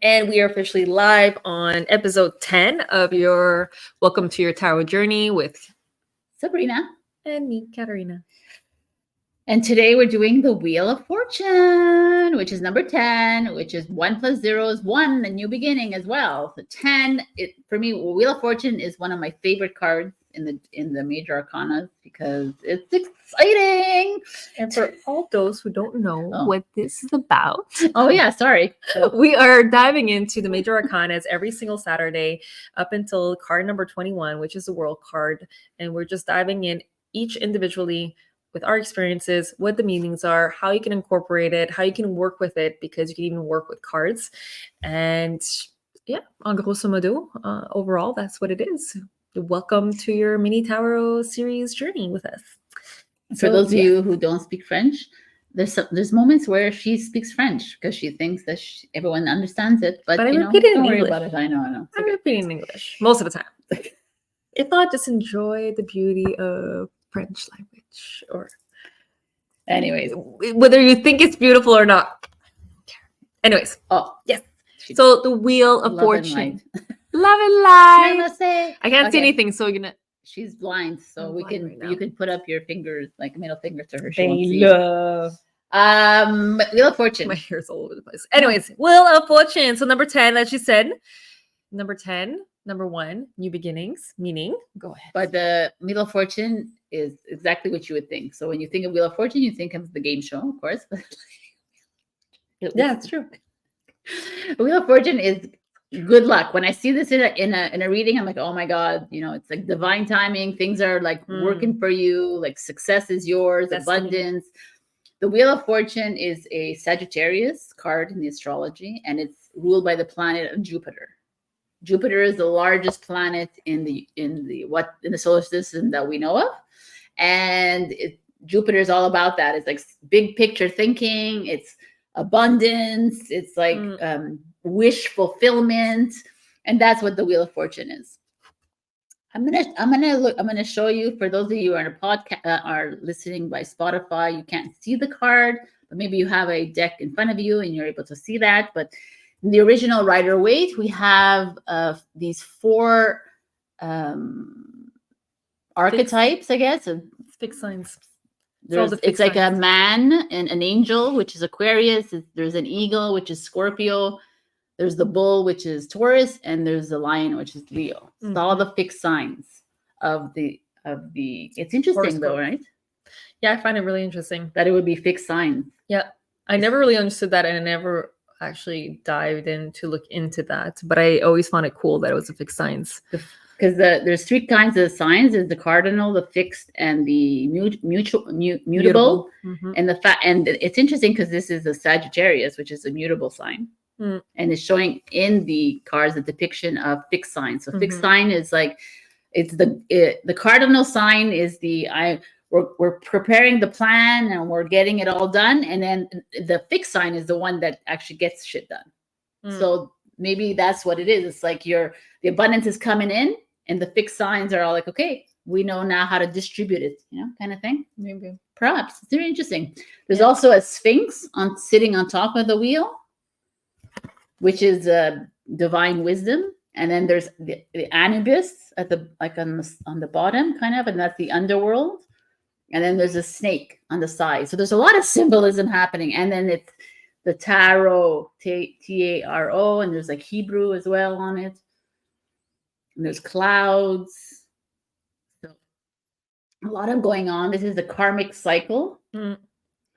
And we are officially live on episode 10 of your Welcome to Your Tarot Journey with Sabrina. and me, Katarina. And today we're doing the Wheel of Fortune, which is number 10, which is 1 plus 0 is 1, a new beginning as well. So 10, for me, Wheel of Fortune is one of my favorite cards in the major arcana because it's exciting. And for all those who don't know what this is about. Oh, yeah, sorry. We are diving into the major arcanas every single Saturday up until card number 21, which is the world card. And we're just diving in each individually with our experiences, what the meanings are, how you can incorporate it, how you can work with it, because you can even work with cards. And yeah, en grosso modo, overall, that's what it is. Welcome to your mini tarot series journey with us. For those of you who don't speak French, there's moments where she speaks French because she thinks that everyone understands it. But I you repeat it in don't worry English. about it. I know. I'm repeating in English most of the time. If not, just enjoy the beauty of French language. Or, anyways, whether you think it's beautiful or not. Anyways, yes. So the Wheel of Fortune. Love and light. I can't see anything, so you're gonna. She's blind, so I'm blind right now. You can put up your fingers, like middle finger to her. They love. Wheel of Fortune. My hair's all over the place. Anyways, Wheel of Fortune. So number 10, as she said. Number 10, number 1, new beginnings, meaning. Go ahead. But the Wheel of Fortune is exactly what you would think. So when you think of Wheel of Fortune, you think of the game show, of course. Yeah, it's true. Wheel of Fortune is good luck. When I see this in a reading, I'm like, oh my God, it's like divine timing. Things are like working for you. Like success is yours, abundance. The Wheel of Fortune is a Sagittarius card in the astrology, and it's ruled by the planet of Jupiter. Jupiter is the largest planet in the solar system that we know of, and Jupiter is all about that. It's like big picture thinking. It's abundance. It's like wish fulfillment, and that's what the Wheel of Fortune is. I'm gonna show you, for those of you who are on a podcast, are listening by Spotify. You can't see the card, but maybe you have a deck in front of you and you're able to see that. But in the original Rider-Waite, we have these 4 archetypes, I guess. Fixed signs. It's like a man and an angel, which is Aquarius. There's an eagle, which is Scorpio. There's the bull, which is Taurus, and there's the lion, which is Leo. It's all the fixed signs of the. It's interesting though, right? Yeah, I find it really interesting that it would be fixed signs. Yeah, I never really understood that, and I never actually dived in to look into that. But I always found it cool that it was a fixed signs. Because there's 3 kinds of signs: is the cardinal, the fixed, and the mutable. And and it's interesting because this is a Sagittarius, which is a mutable sign, and it's showing in the cards a depiction of fixed signs. So fixed sign is like the cardinal sign is we're preparing the plan and we're getting it all done, and then the fixed sign is the one that actually gets shit done. So maybe that's what it is. It's like the abundance is coming in. And the fixed signs are all like, okay, we know now how to distribute it, kind of thing. Maybe. Perhaps. It's very interesting. There's also a Sphinx sitting on top of the wheel, which is divine wisdom. And then there's the Anubis on the bottom, kind of, and that's the underworld. And then there's a snake on the side. So there's a lot of symbolism happening. And then it's the tarot, Taro, and there's like Hebrew as well on it. And there's clouds. So a lot of going on. This is the karmic cycle.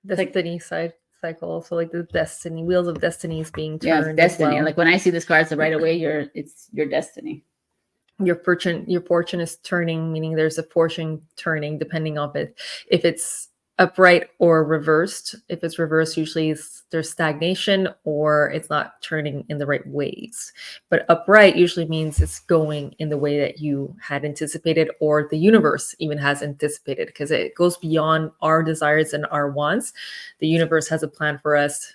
Destiny cycle. So like the destiny, wheels of destiny is being turned. Yeah, destiny. Well. Like when I see this card, so right away it's your destiny. Your fortune is turning, meaning there's a fortune turning depending on if it's upright or reversed. If it's reversed, usually there's stagnation or it's not turning in the right ways. But upright usually means it's going in the way that you had anticipated, or the universe even has anticipated, because it goes beyond our desires and our wants. The universe has a plan for us.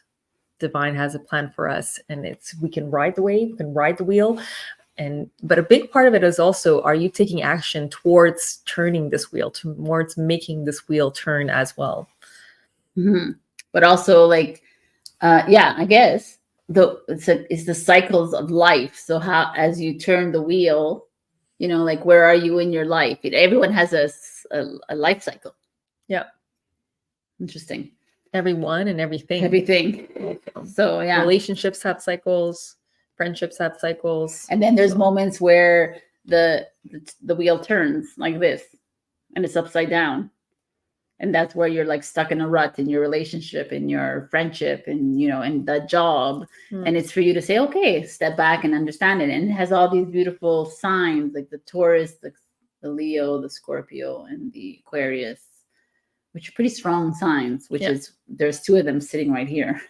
Divine has a plan for us, and we can ride the wave, we can ride the wheel. But a big part of it is also, are you taking action towards turning this wheel, towards making this wheel turn as well? But also, like, I guess it's the cycles of life. So how, as you turn the wheel, like where are you in your life? Everyone has a life cycle. Yeah. Interesting. Everyone and everything. Everything. So yeah. Relationships have cycles. Friendships have cycles. And then there's moments where the wheel turns like this, and it's upside down. And that's where you're like stuck in a rut in your relationship, in your friendship, and in the job. And it's for you to say, okay, step back and understand it. And it has all these beautiful signs like the Taurus, the Leo, the Scorpio, and the Aquarius, which are pretty strong signs, which is, there's two of them sitting right here.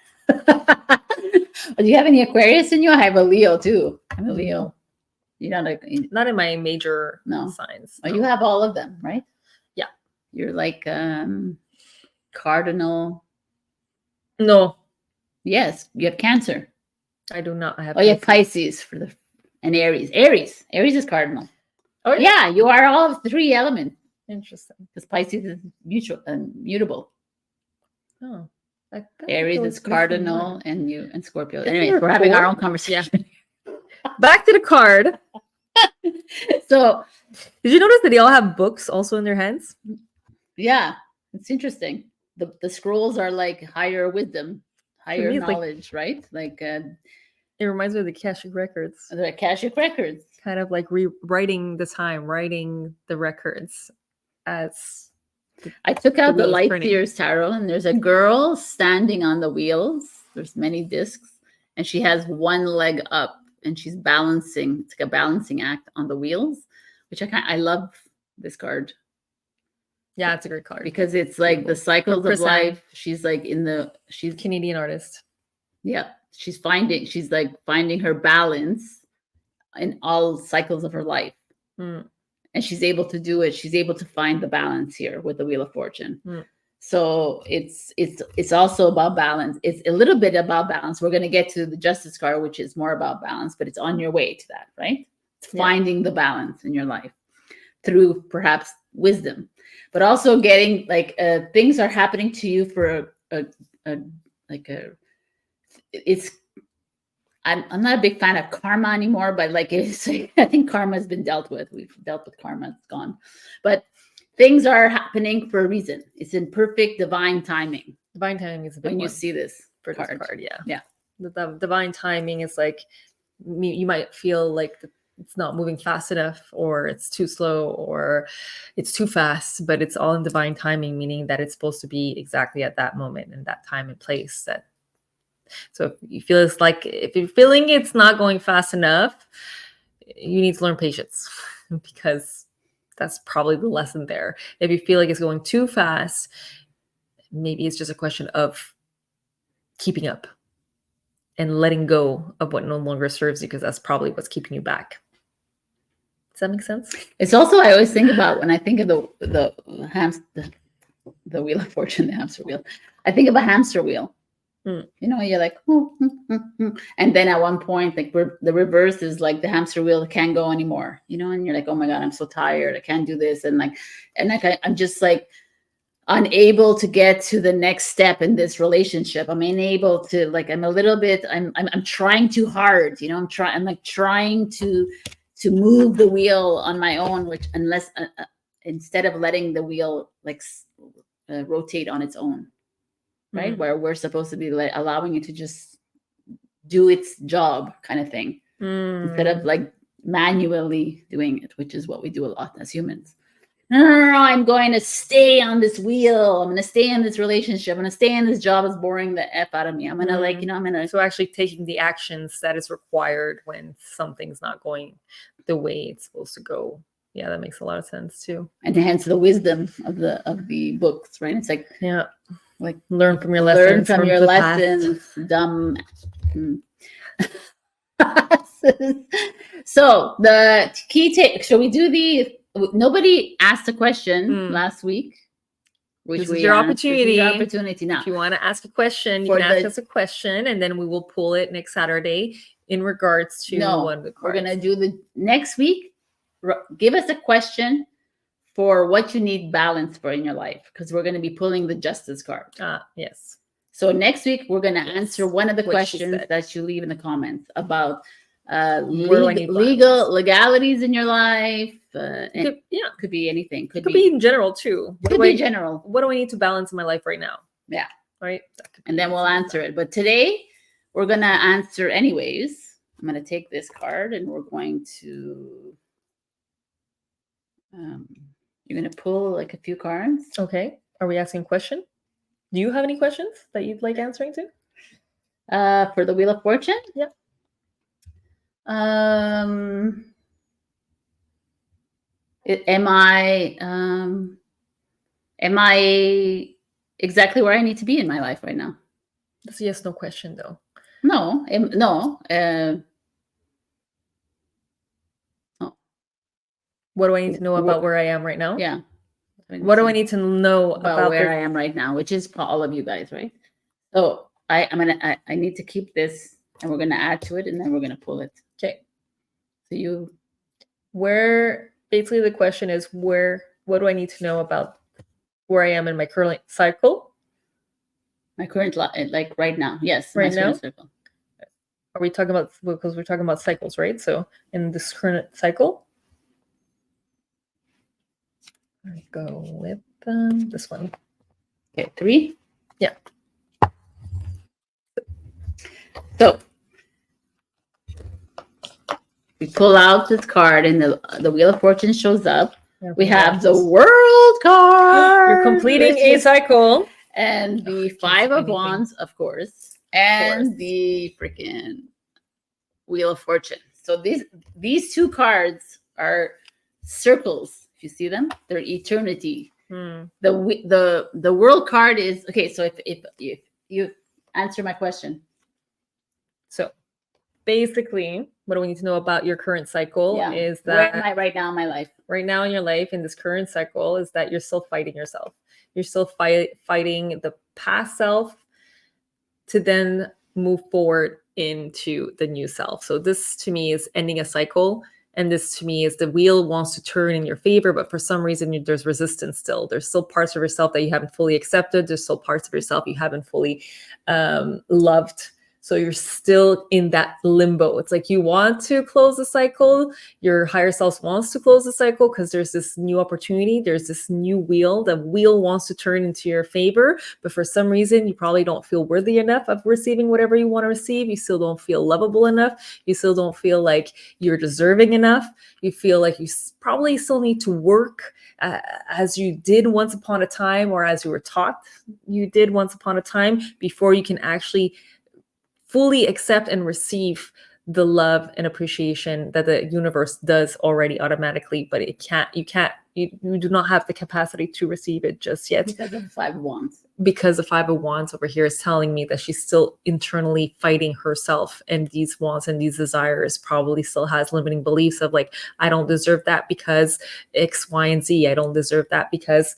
Do you have any Aquarius in you? I have a Leo too. I'm a Leo. You're not in my major signs. No. Oh, you have all of them, right? Yeah. You're like cardinal. No. Yes, you have Cancer. I do not. I have. Oh, you have Pisces and Aries. Aries is cardinal. Oh yeah, you are all of 3 elements. Interesting. Because Pisces is mutable. Oh. Aries is cardinal, and Scorpio. Anyway, we're having our own conversation. Yeah. Back to the card. So, did you notice that they all have books also in their hands? Yeah, it's interesting. The scrolls are like higher wisdom, higher knowledge, right? Like it reminds me of the Akashic records. The Akashic records, kind of like rewriting the time, writing the records as. I took out the Light Seers Tarot, and there's a girl standing on the wheels. There's many discs, and she has one leg up, and she's balancing. It's like a balancing act on the wheels, which I love this card. Yeah, it's a great card because it's like the cycles of life. She's like she's Canadian artist. Yeah, she's like finding her balance in all cycles of her life. And she's able to do it. She's able to find the balance here with the Wheel of Fortune. So it's also about balance. It's a little bit about balance. We're going to get to the Justice card, which is more about balance, but it's on your way to that, right? It's finding the balance in your life through perhaps wisdom, but also getting like things are happening to you for I'm not a big fan of karma anymore, but like I think karma has been dealt with. We've dealt with karma, it's gone. But things are happening for a reason. It's in perfect divine timing. Divine timing is a big when one you see this for card. This card. Yeah. Yeah. The divine timing is like you might feel like it's not moving fast enough, or it's too slow, or it's too fast, but it's all in divine timing, meaning that it's supposed to be exactly at that moment and that time and place. So if you're feeling it's not going fast enough, you need to learn patience, because that's probably the lesson there. If you feel like it's going too fast, maybe it's just a question of keeping up and letting go of what no longer serves you, because that's probably what's keeping you back. Does that make sense? It's also, I always think about when I think of the Wheel of Fortune, the hamster wheel. I think of a hamster wheel. You're like, and then at one point, like the reverse is like the hamster wheel can't go anymore, and you're like, oh my God, I'm so tired. I can't do this. And I'm just like unable to get to the next step in this relationship. I'm unable to, like, I'm trying too hard. I'm trying to move the wheel on my own, which instead of letting the wheel rotate on its own. Right, where we're supposed to be allowing it to just do its job, kind of thing, instead of like manually doing it, which is what we do a lot as humans. No, I'm going to stay on this wheel. I'm going to stay in this relationship. I'm going to stay in this job. Is boring the F out of me. I'm going to So actually taking the actions that is required when something's not going the way it's supposed to go. Yeah, that makes a lot of sense too. And hence the wisdom of the books, right? It's like, yeah. Like learn from your lessons. Learn from your lessons, dumb. So the key take. So we do nobody asked a question last week. This is your opportunity. This is your opportunity now. If you want to ask a question, you can ask us a question, and then we will pull it next Saturday in regards to one of the cards. We're gonna do the next week. Give us a question for what you need balance for in your life, because we're going to be pulling the Justice card. Yes. So next week we're gonna answer one of the What she questions said. that you leave in the comments about Where do I need legal legalities in your life. Yeah, could be anything. it could be in general too. Could be general. What do I need to balance in my life right now? Yeah. Right. And then we'll answer it. But today we're gonna answer anyways. I'm gonna take this card and we're going to. You're gonna pull like a few cards. Okay. Are we asking a question? Do you have any questions that you'd like answering to? For the Wheel of Fortune? Yeah. Am I exactly where I need to be in my life right now? That's a yes/no question, though. No. What do I need to know about where I am right now? Yeah. What do I need to know about where I am right now, which is all of you guys, right? So I need to keep this, and we're gonna add to it, and then we're gonna pull it. Okay. So basically the question is what do I need to know about where I am in my current cycle? My current like right now, yes. Right now. Cycle. Are we talking about, because we're talking about cycles, right? So in this current cycle. I go with this one. Okay, 3. Yeah. So we pull out this card, and the Wheel of Fortune shows up. We have the World card. You're completing a cycle, and the 5 of Wands, of course, and the freaking Wheel of Fortune. So these 2 cards are circles. You see them? They're eternity. The World card is okay. So if you answer my question, so basically, what do we need to know about your current cycle? Is that where am I right now in my life? Right now in your life, in this current cycle, is that you're still fighting yourself. You're still fighting the past self to then move forward into the new self. So this to me is ending a cycle. And this to me is the wheel wants to turn in your favor, but for some reason there's resistance still. There's still parts of yourself that you haven't fully accepted. There's still parts of yourself you haven't fully loved. So you're still in that limbo. It's like you want to close the cycle. Your higher self wants to close the cycle because there's this new opportunity. There's this new wheel. The wheel wants to turn into your favor. But for some reason, you probably don't feel worthy enough of receiving whatever you want to receive. You still don't feel lovable enough. You still don't feel like you're deserving enough. You feel like you probably still need to work as you did once upon a time, or as you were taught you did once upon a time, before you can actually fully accept and receive the love and appreciation that the universe does already automatically, but you do not have the capacity to receive it just yet. Because of the 5 of Wands. Because the 5 of Wands over here is telling me that she's still internally fighting herself, and these wants and these desires probably still has limiting beliefs of like, I don't deserve that because X, Y, and Z. I don't deserve that because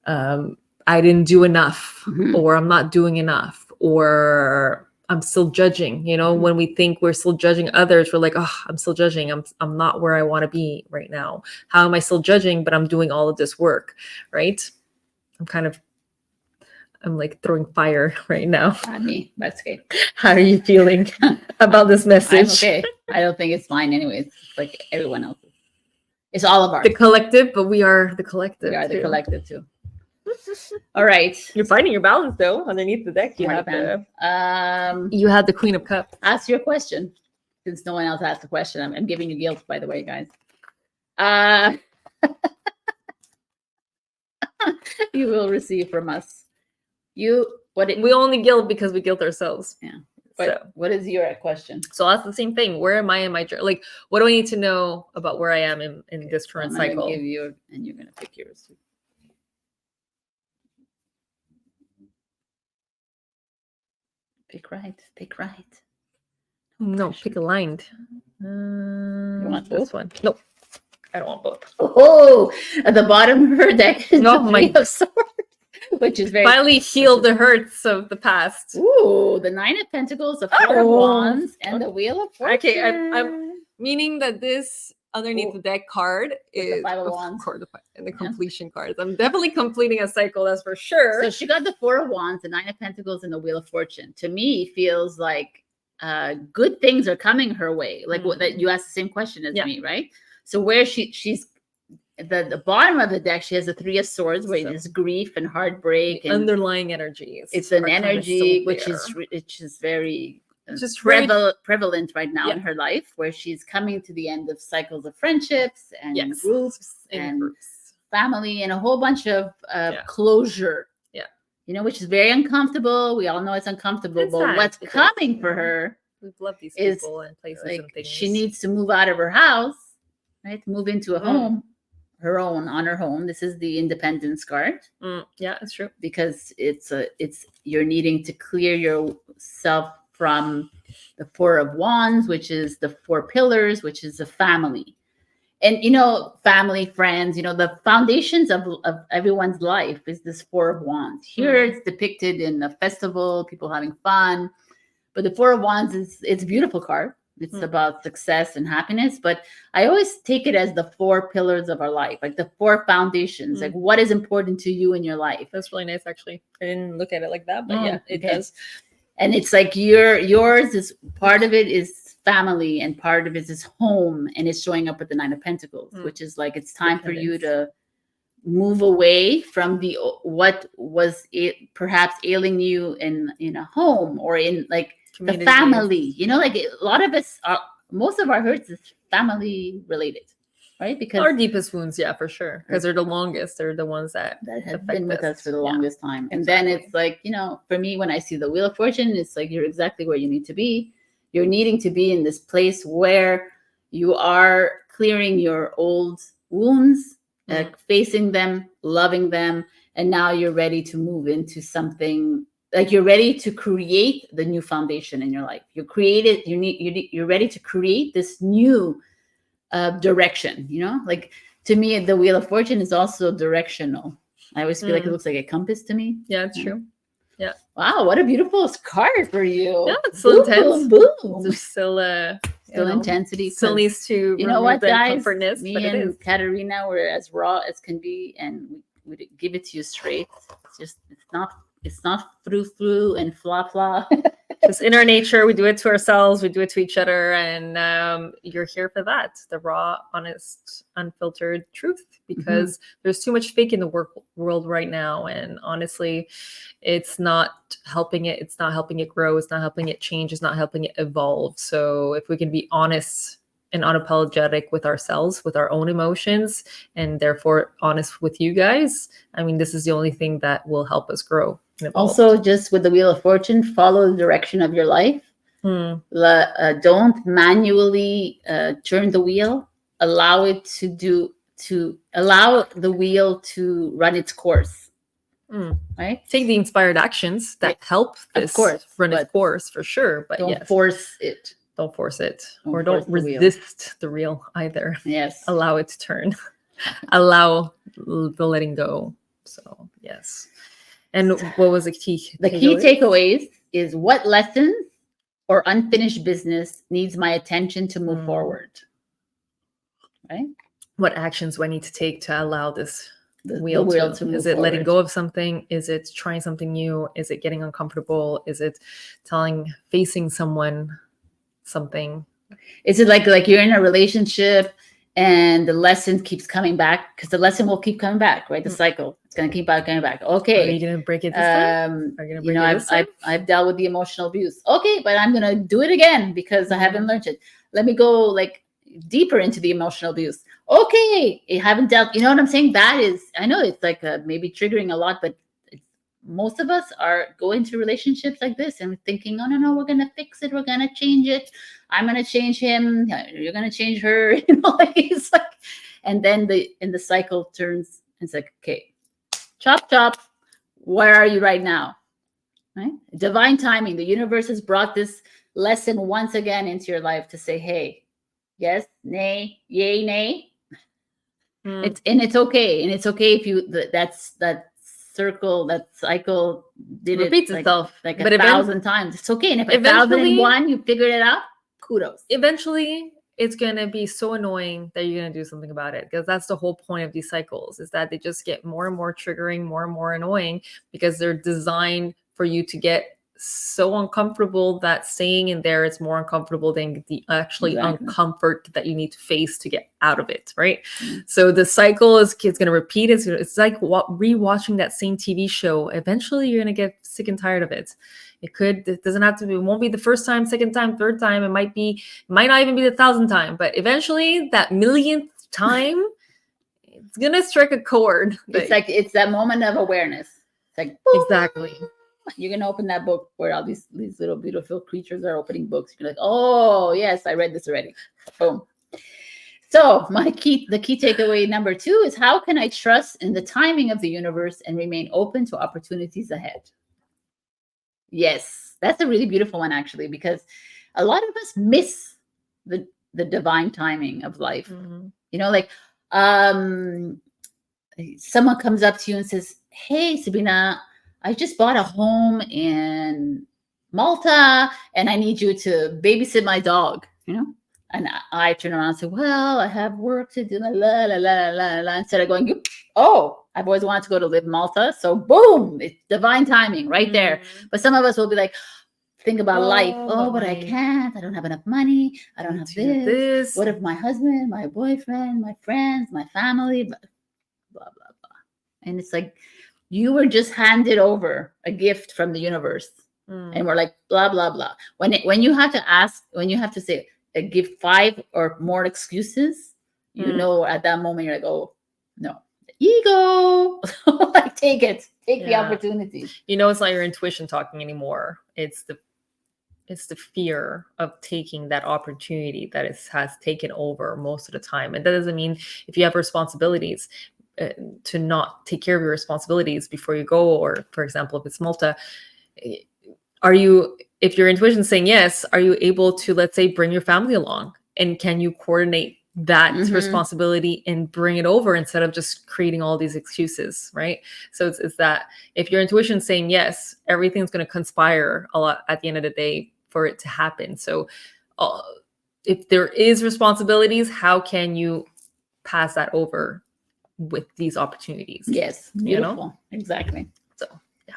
I didn't do enough, or I'm not doing enough, or I'm still judging. When we think we're still judging others, we're like, oh, I'm still judging. I'm not where I want to be right now. How am I still judging, but I'm doing all of this work, right? I'm like throwing fire right now. Not me. That's okay. How are you feeling about this message? I'm okay. I don't think it's mine anyways. It's like everyone else's. It's all of ours. The collective, but we are the collective. We are the collective too. All right. You're finding your balance though. Underneath the deck, you have the Queen of Cups. Ask your question, since no one else asked the question. I'm giving you guilt, by the way, guys. You will receive from us. We only guilt because we guilt ourselves. Yeah. What is your question? So that's the same thing. Where am I in my journey? Like, what do I need to know about where I am in this current cycle? I'm gonna give you, and you're gonna pick yours. Pick right. No, pick aligned. You want this one? Nope. I don't want both. Oh, at the bottom of her deck is the Three of Swords, which is very finally healed the hurts of the past. Ooh, the 9 of Pentacles, the 4 of Wands, and the Wheel of Fortune. Okay, I'm meaning that this underneath the deck card is the Five of Wands. And the completion cards. I'm definitely completing a cycle, that's for sure. So she got the Four of Wands, the Nine of Pentacles, and the Wheel of Fortune. To me, feels like good things are coming her way. Like what that you asked the same question as me, right? So where she's the bottom of the deck, she has the Three of Swords, where there's grief and heartbreak and underlying energies. It's an energy which is very just prevalent right now in her life, where she's coming to the end of cycles of friendships and groups and family and a whole bunch of closure. You know, which is very uncomfortable. We all know it's uncomfortable, but what's coming for her? We love these people and places and things. She needs to move out of her house, right? Move into a home, her own, on her home. This is the Independence card. Yeah, it's true. Because it's you're needing to clear yourself from the Four of Wands, which is the four pillars, which is the family. And, you know, family, friends, you know, the foundations of everyone's life is this Four of Wands. Here it's depicted in a festival, people having fun. But the Four of Wands it's a beautiful card. It's about success and happiness. But I always take it as the four pillars of our life, like the four foundations, like what is important to you in your life. That's really nice, actually. I didn't look at it like that, but it does. And it's like yours is part of it is family and part of it is home, and it's showing up with the Nine of Pentacles, which is like it's time for you to move away from what was perhaps ailing you in a home or in like community. The family. You know, like a lot of us most of our hurts is family related, right? Because our deepest wounds, for sure, because they're the longest. They're the ones that have been with us for the longest time. And then it's like, you know, for me, when I see the Wheel of Fortune, it's like you're exactly where you need to be. You're needing to be in this place where you are clearing your old wounds, facing them, loving them, and now you're ready to move into something. Like you're ready to create the new foundation in your life. You're ready to create this new direction. You know, like to me, the Wheel of Fortune is also directional. I always feel like it looks like a compass to me. Yeah, it's true. Yeah. Wow, what a beautiful card for you. Yeah, it's still intense. Boom. There's still intensity. Still needs to. You know what, guys? Me and Katarina were as raw as can be, and we give it to you straight. It's not through and fla. Just in our nature, we do it to ourselves, we do it to each other, and you're here for that, the raw, honest, unfiltered truth, because there's too much fake in the world right now, and honestly, it's not helping it. It's not helping it grow. It's not helping it change. It's not helping it evolve. So if we can be honest and unapologetic with ourselves, with our own emotions, and therefore honest with you guys, I mean, this is the only thing that will help us grow. Also, just with the Wheel of Fortune, follow the direction of your life. Don't manually turn the wheel. Allow it allow the wheel to run its course. Right? Take the inspired actions that help this run its course for sure. But don't force it. Don't force it. Or don't resist the wheel either. Yes. Allow it to turn. Allow the letting go. So, yes. And what was the key? The key takeaways is what lessons or unfinished business needs my attention to move forward. Right? What actions do I need to take to allow this wheel to move Is it forward? Letting go of something? Is it trying something new? Is it getting uncomfortable? Is it facing someone something? Is it like you're in a relationship and the lesson keeps coming back? Because the lesson will keep coming back, right? The cycle. It's going to keep coming back. Okay. Are you going to break it this time? Are you going to break it this time? I've dealt with the emotional abuse. Okay, but I'm going to do it again because I haven't learned it. Let me go deeper into the emotional abuse. Okay, I haven't dealt. You know what I'm saying? That is, I know it's maybe triggering a lot, but most of us are going to relationships like this and thinking, oh, no, we're going to fix it. We're going to change it. I'm going to change him. You're going to change her. You know, it's like, and then the cycle turns. It's like, okay, chop. Where are you right now? Right? Divine timing. The universe has brought this lesson once again into your life to say, hey, yes, nay, yay, nay. It's okay. And it's okay if that circle, that cycle repeats itself but 1,000 times. It's okay. And if 1,001 you figured it out, kudos. Eventually it's going to be so annoying that you're going to do something about it, because that's the whole point of these cycles, is that they just get more and more triggering, more and more annoying, because they're designed for you to get so uncomfortable that staying in there is more uncomfortable than the actually uncomfort that you need to face to get out of it, right? So the cycle is going to repeat. It's like rewatching that same TV show. Eventually you're going to get sick and tired of it. It doesn't have to be, it won't be the first time, second time, third time. It might not even be the 1,000th time, but eventually that millionth time, it's going to strike a chord. It's that moment of awareness. It's like, boom. Exactly. You're going to open that book where all these little beautiful creatures are opening books. You're like, oh, yes, I read this already. Boom. So the key takeaway number 2 is, how can I trust in the timing of the universe and remain open to opportunities ahead? Yes, that's a really beautiful one, actually, because a lot of us miss the divine timing of life. You know, like someone comes up to you and says, hey, Sabrina, I just bought a home in Malta and I need you to babysit my dog, you know? And I turn around and say, well, I have work to do, la, la, la, la, la, la. Instead of going, oh, I've always wanted to go to live in Malta. So boom, it's divine timing right there. But some of us will be like, think about life. Oh, but I can't. I don't have enough money. I don't have this. What if my husband, my boyfriend, my friends, my family, blah, blah, blah. And it's like, you were just handed over a gift from the universe. And we're like, blah, blah, blah. When you have to say, give 5 or more excuses, you know, at that moment, you're like, oh, no. Ego. Like, take the opportunity. You know, it's not your intuition talking anymore. It's the fear of taking that opportunity that has taken over most of the time. And that doesn't mean if you have responsibilities to not take care of your responsibilities before you go, or for example, if it's Malta, if your intuition is saying yes, are you able to, let's say, bring your family along? And can you coordinate that responsibility and bring it over instead of just creating all these excuses, right? So it's that if your intuition is saying yes, everything's going to conspire a lot at the end of the day for it to happen. So if there is responsibilities, how can you pass that over with these opportunities? Yes, beautiful. You know? Exactly. So yeah.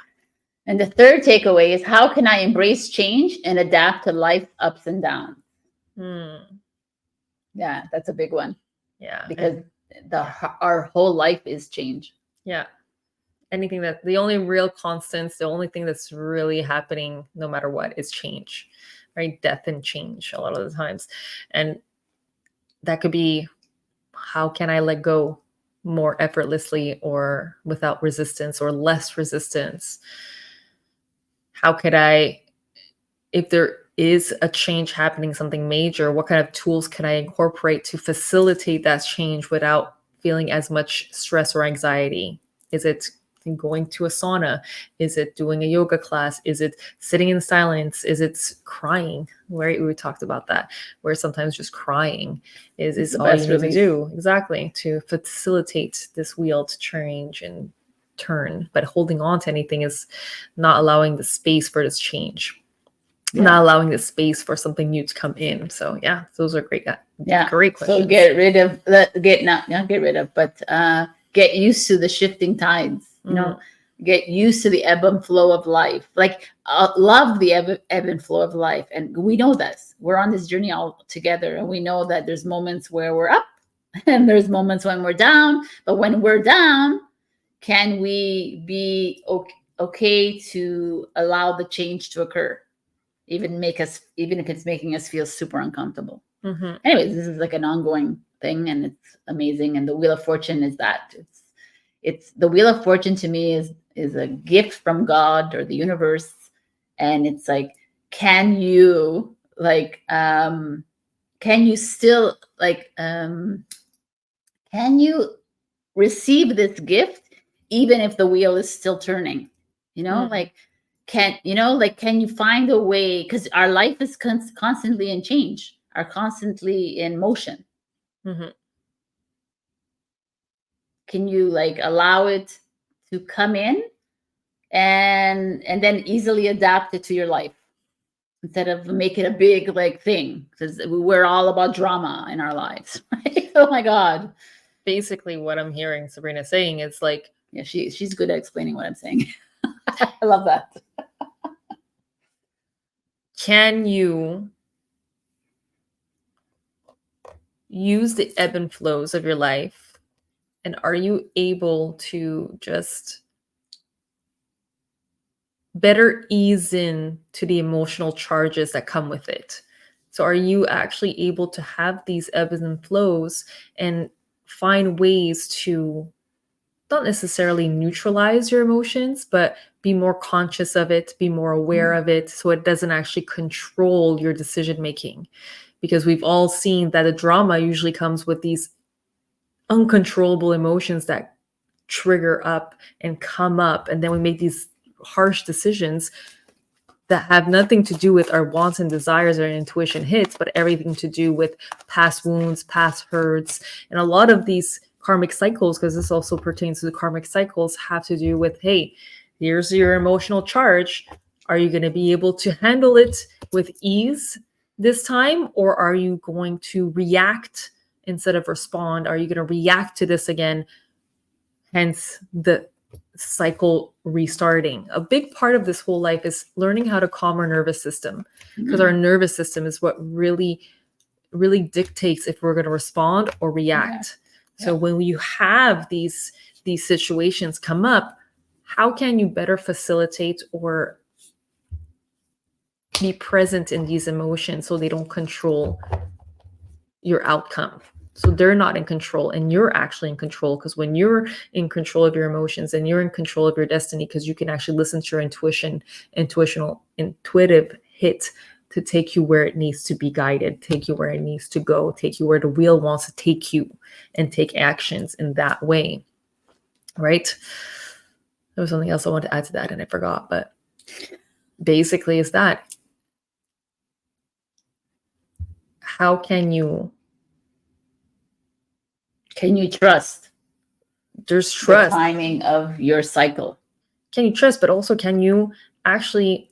And the third takeaway is, how can I embrace change and adapt to life's ups and downs? Yeah, that's a big one. Yeah, because our whole life is change. Yeah. The only real constants, the only thing that's really happening no matter what is change, right? Death and change a lot of the times. And that could be, how can I let go more effortlessly or without resistance or less resistance? How could I, if there is a change happening, something major, what kind of tools can I incorporate to facilitate that change without feeling as much stress or anxiety? Is it going to a sauna? Is it doing a yoga class? Is it sitting in silence? Is it crying? We talked about that, where sometimes just crying is all you need to do. Exactly. To facilitate this wheel to change and turn. But holding on to anything is not allowing the space for this change. Yeah. Not allowing the space for something new to come in. So yeah, those are great. Great questions. So get used to the shifting tides. You know, get used to the ebb and flow of life. Like, love the ebb and flow of life. And we know this. We're on this journey all together. And we know that there's moments where we're up and there's moments when we're down. But when we're down, can we be okay to allow the change to occur? Even if it's making us feel super uncomfortable. Anyways, this is like an ongoing thing, and it's amazing. And the Wheel of Fortune is that. It's the Wheel of Fortune to me is a gift from God or the universe. And it's like, can you receive this gift even if the wheel is still turning? You know, like, can you find a way, because our life is constantly in change, are constantly in motion. Can you allow it to come in and then easily adapt it to your life? instead of make it a big like thing, because we're all about drama in our lives. Right? Oh my God. Basically, what I'm hearing Sabrina saying is like, yeah, she's good at explaining what I'm saying. I love that. can you use the ebb and flows of your life, and are you able to just better ease in to the emotional charges that come with it? So are you actually able to have these ebbs and flows and find ways to not necessarily neutralize your emotions, but be more conscious of it, be more aware of it, so it doesn't actually control your decision making? Because we've all seen that the drama usually comes with these uncontrollable emotions that trigger up and come up, and then we make these harsh decisions that have nothing to do with our wants and desires or intuition hits, but everything to do with past wounds, past hurts. And a lot of these karmic cycles, because this also pertains to the karmic cycles, have to do with, hey, here's your emotional charge. Are you going to be able to handle it with ease this time? Or are you going to react instead of respond? Are you going to react to this again? Hence the cycle restarting. A big part of this whole life is learning how to calm our nervous system, because our nervous system is what really dictates if we're going to respond or react. So when you have these situations come up, how can you better facilitate or be present in these emotions so they don't control your outcome? So they're not in control and you're actually in control, because when you're in control of your emotions and you're in control of your destiny, because you can actually listen to your intuitive hit to take you where it needs to be guided, take you where it needs to go, take you where the wheel wants to take you, and take actions in that way, right? There was something else I wanted to add to that and I forgot, but basically is that how can you trust? There's trust. The timing of your cycle. Can you trust, but also can you actually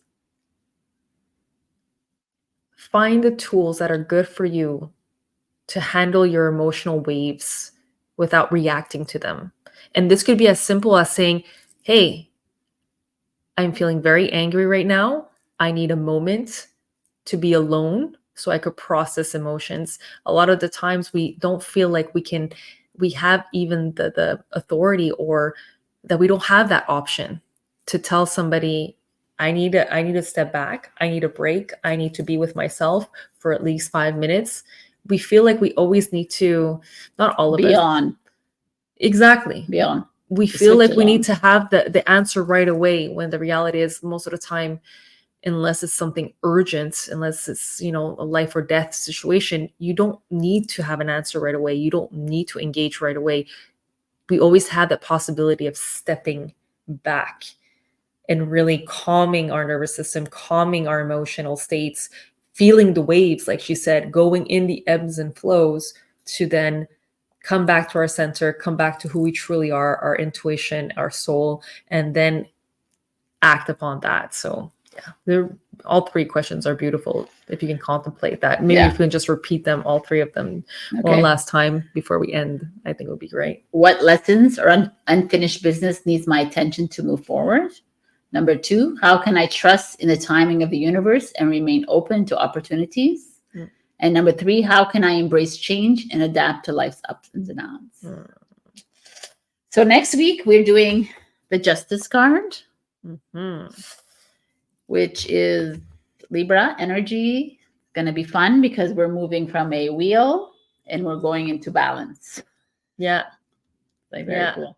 find the tools that are good for you to handle your emotional waves without reacting to them? And this could be as simple as saying, hey, I'm feeling very angry right now. I need a moment to be alone so I could process emotions. A lot of the times we don't feel like we have even the authority, or that we don't have that option to tell somebody, I need to step back. I need a break. I need to be with myself for at least 5 minutes. We feel like we always need to, not all of Be us. on. Exactly. Be on. We feel like we need to have the answer right away, when the reality is most of the time, unless it's something urgent, unless it's, a life or death situation, you don't need to have an answer right away. You don't need to engage right away. We always have that possibility of stepping back and really calming our nervous system, calming our emotional states, feeling the waves, like she said, going in the ebbs and flows to then come back to our center, come back to who we truly are, our intuition, our soul, and then act upon that. So yeah, all three questions are beautiful if you can contemplate that. Maybe if we can just repeat them, all three of them, one last time before we end, I think it would be great. What lessons or unfinished business needs my attention to move forward? Number 2, how can I trust in the timing of the universe and remain open to opportunities? And number 3, how can I embrace change and adapt to life's ups and downs? So next week, we're doing the Justice card, which is Libra energy. Going to be fun because we're moving from a wheel and we're going into balance. Yeah. Very cool.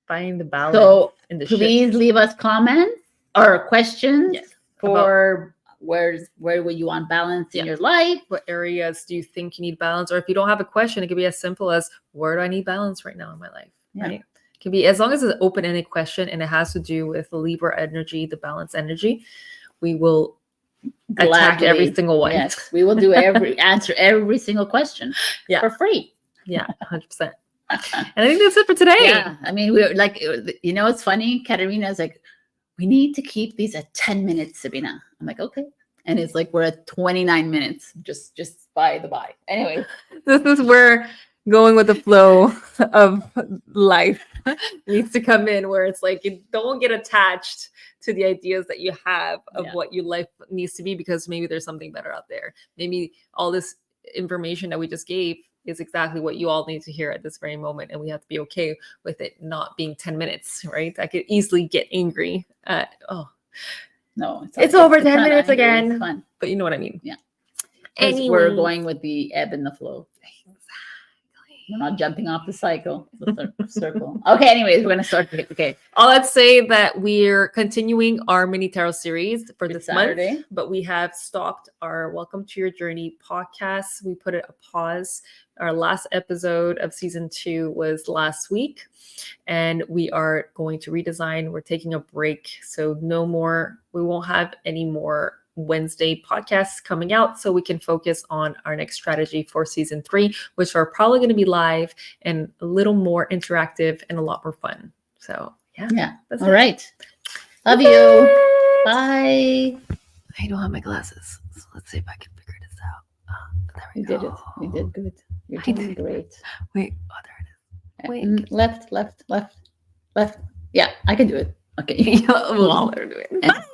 Find the balance. So in the please leave us comments or questions for where would you want balance in your life? What areas do you think you need balance? Or if you don't have a question, it could be as simple as, where do I need balance right now in my life? Right? It can be, as long as it's an open-ended question and it has to do with the Libra energy, the balance energy, we will attack every single one. Yes, we will do answer every single question for free. Yeah, 100%. And I think that's it for today. Yeah, I mean, we're like, it's funny. Katarina's like, we need to keep these at 10 minutes, Sabrina. I'm like, okay. And it's like we're at 29 minutes, just by the by. Anyway, This is where going with the flow of life needs to come in, where it's like you don't get attached to the ideas that you have of what your life needs to be, because maybe there's something better out there. Maybe all this information that we just gave is exactly what you all need to hear at this very moment, and we have to be okay with it not being 10 minutes, right? I could easily get angry at no, it's over 10 fun. minutes Angry. again. It's fun. But you know what I mean. Yeah. Anyway, we're going with the ebb and the flow. We're not jumping off the cycle, the circle. Okay, anyways, we're going to start. Okay. Let's say that we're continuing our mini tarot series for this Saturday. month, but we have stopped our Welcome to Your Journey podcast. We put it a pause. Our last episode of season 2 was last week, and we are going to redesign. We're taking a break. So no more, we won't have any more Wednesday podcasts coming out, so we can focus on our next strategy for season 3, which are probably going to be live and a little more interactive and a lot more fun. So yeah. That's all it. right. Love you. Bye. I don't have my glasses, so let's see if I can figure this out. There we You go. did it. You did good. You're I doing did. great. Wait, there it is. Wait. Left. Yeah, I can do it. Okay. We'll all do it. Bye.